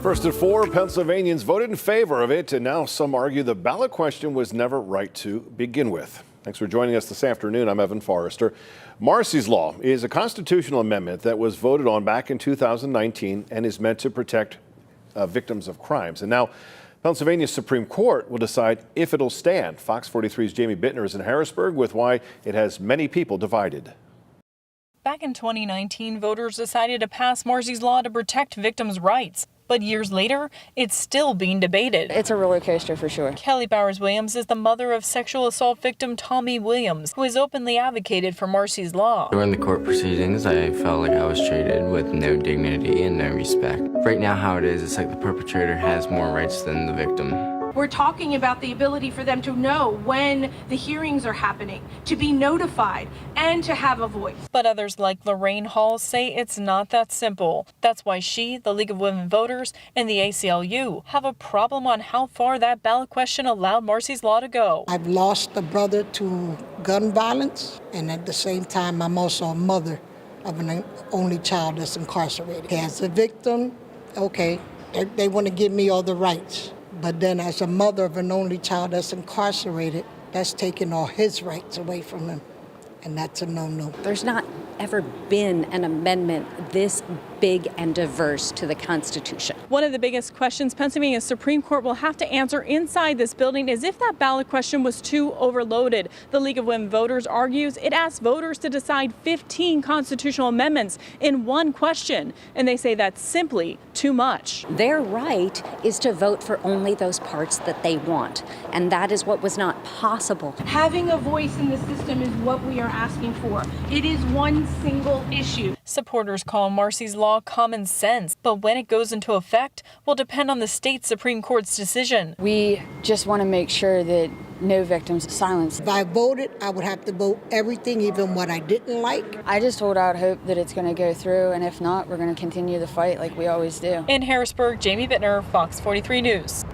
First at 4, Pennsylvanians voted in favor of it, and now some argue the ballot question was never right to begin with. Thanks for joining us this afternoon. I'm Evan Forrester. Marsy's Law is a constitutional amendment that was voted on back in 2019 and is meant to protect victims of crimes. And now Pennsylvania's Supreme Court will decide if it'll stand. Fox 43's Jamie Bittner is in Harrisburg with why it has many people divided. Back in 2019, voters decided to pass Marsy's Law to protect victims' rights. But years later, it's still being debated. It's a roller coaster for sure. Kelly Bowers-Williams is the mother of sexual assault victim Tommy Williams, who has openly advocated for Marsy's Law. During the court proceedings, I felt like I was treated with no dignity and no respect. Right now, how it is, it's like the perpetrator has more rights than the victim. We're talking about the ability for them to know when the hearings are happening, to be notified, and to have a voice. But others like Lorraine Hall say it's not that simple. That's why she, the League of Women Voters, and the ACLU have a problem on how far that ballot question allowed Marsy's Law to go. I've lost a brother to gun violence, and at the same time, I'm also a mother of an only child that's incarcerated. As a victim, okay, they want to give me all the rights. But then as a mother of an only child that's incarcerated, that's taking all his rights away from him. And that's a no-no. There's not ever been an amendment this big and diverse to the Constitution. One of the biggest questions Pennsylvania's Supreme Court will have to answer inside this building is if that ballot question was too overloaded. The League of Women Voters argues it asks voters to decide 15 constitutional amendments in one question, and they say that's simply too much. Their right is to vote for only those parts that they want, and that is what was not possible. Having a voice in the system is what we are asking for. It is one single issue. Supporters call Marsy's Law common sense, but when it goes into effect will depend on the state Supreme Court's decision. We just want to make sure that no victims are silenced. If I voted, I would have to vote everything, even what I didn't like. I just hold out hope that it's going to go through, and if not, we're going to continue the fight like we always do. In Harrisburg, Jamie Bittner, Fox 43 News.